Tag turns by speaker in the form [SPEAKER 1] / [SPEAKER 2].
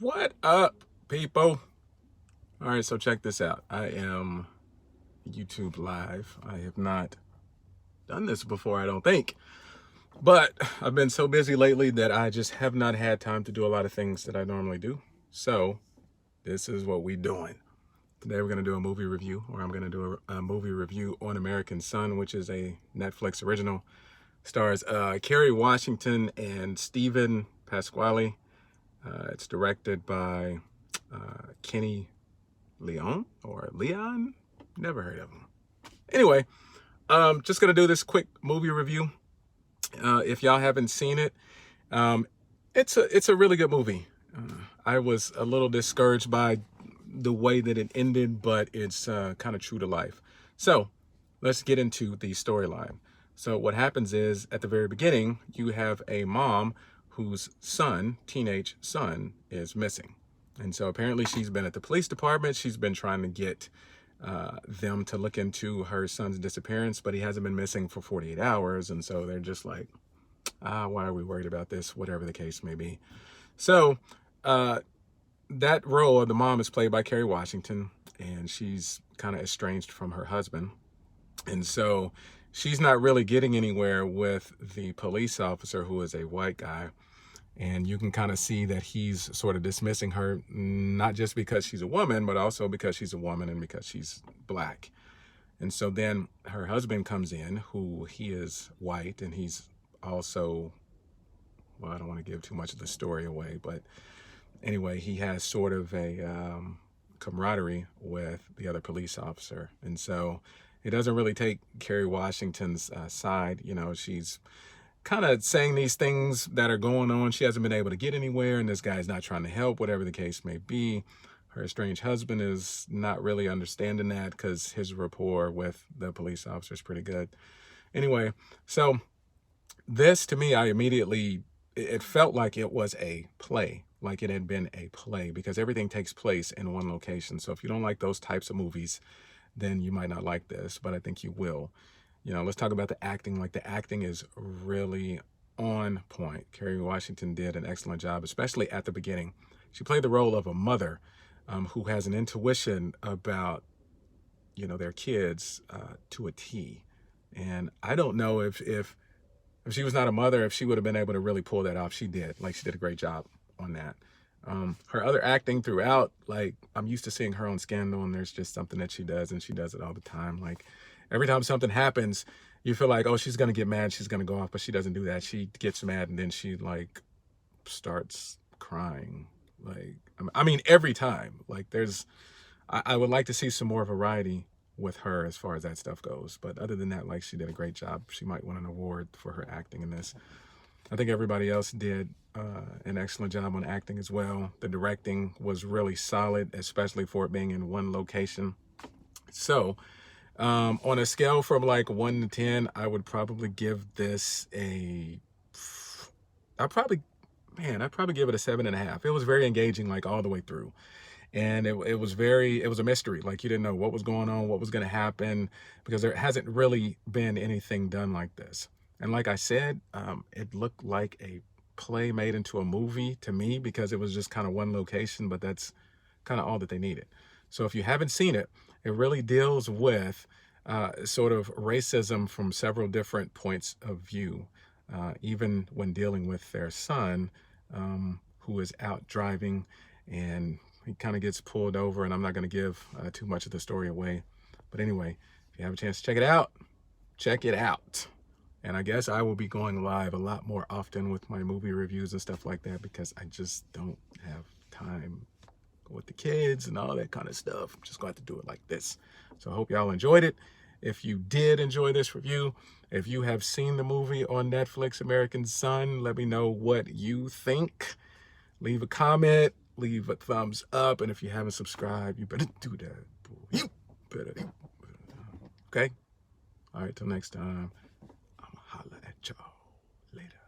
[SPEAKER 1] What up, people? All right, so check this out. I am YouTube Live. I have not done this before, I don't think. But I've been so busy lately that I just have not had time to do a lot of things that I normally do. So this is what we're doing. Today we're going to do a movie review, or I'm going to do a movie review on American Son, which is a Netflix original. Stars Kerry Washington and Stephen Pasquale. It's directed by Kenny Leon? Never heard of him. Anyway, just gonna do this quick movie review. If y'all haven't seen it, um, it's a really good movie. I was a little discouraged by the way that it ended, but it's kind of true to life. So let's get into the storyline. So what happens is at the very beginning, you have a mom whose son, teenage son, is missing. And so apparently she's been at the police department. She's been trying to get them to look into her son's disappearance, but he hasn't been missing for 48 hours. And so they're just like, why are we worried about this? Whatever the case may be. So that role of the mom is played by Kerry Washington, and she's kind of estranged from her husband. And so she's not really getting anywhere with the police officer, who is a white guy. And you can kind of see that he's sort of dismissing her, not just because she's a woman, but also because she's a woman and because she's black. And so then her husband comes in, who he is white, and he's also, well, I don't want to give too much of the story away, but anyway, he has sort of a camaraderie with the other police officer. And so it doesn't really take Kerry Washington's side. You know, she's kind of saying these things that are going on. She hasn't been able to get anywhere, and this guy's not trying to help, whatever the case may be. Her estranged husband is not really understanding that because his rapport with the police officer is pretty good. Anyway, so this to me, it felt like it was a play, like it had been a play, because everything takes place in one location. So if you don't like those types of movies, then you might not like this, but I think you will. You know, let's talk about the acting. Like, the acting is really on point. Kerry Washington did an excellent job, especially at the beginning. She played the role of a mother who has an intuition about, you know, their kids to a T. And I don't know if she was not a mother, if she would have been able to really pull that off. She did. Like, she did a great job on that. Her other acting throughout, like, I'm used to seeing her on Scandal, and there's just something that she does, and she does it all the time. Like, every time something happens, you feel like, oh, she's going to get mad, she's going to go off, but she doesn't do that. She gets mad, and then she, like, starts crying. Like, I mean, every time. Like, I would like to see some more variety with her as far as that stuff goes. But other than that, like, she did a great job. She might win an award for her acting in this. I think everybody else did an excellent job on acting as well. The directing was really solid, especially for it being in one location. So on a scale from like 1 to 10, I would probably give this I'd probably give it a 7.5. It was very engaging, like, all the way through. And it was a mystery. Like, you didn't know what was going on, what was going to happen, because there hasn't really been anything done like this. And like I said, it looked like a play made into a movie to me, because it was just kind of one location, but that's kind of all that they needed. So if you haven't seen it, it really deals with sort of racism from several different points of view, even when dealing with their son, who is out driving, and he kind of gets pulled over. And I'm not going to give too much of the story away. But anyway, if you have a chance to check it out, check it out. And I guess I will be going live a lot more often with my movie reviews and stuff like that, because I just don't have time with the kids and all that kind of stuff. I'm just going to have to do it like this. So I hope y'all enjoyed it. If you did enjoy this review, if you have seen the movie on Netflix, American Son, let me know what you think. Leave a comment, leave a thumbs up, and if you haven't subscribed, you better do that. You better. Okay? All right, till next time. I'm gonna holla at y'all later.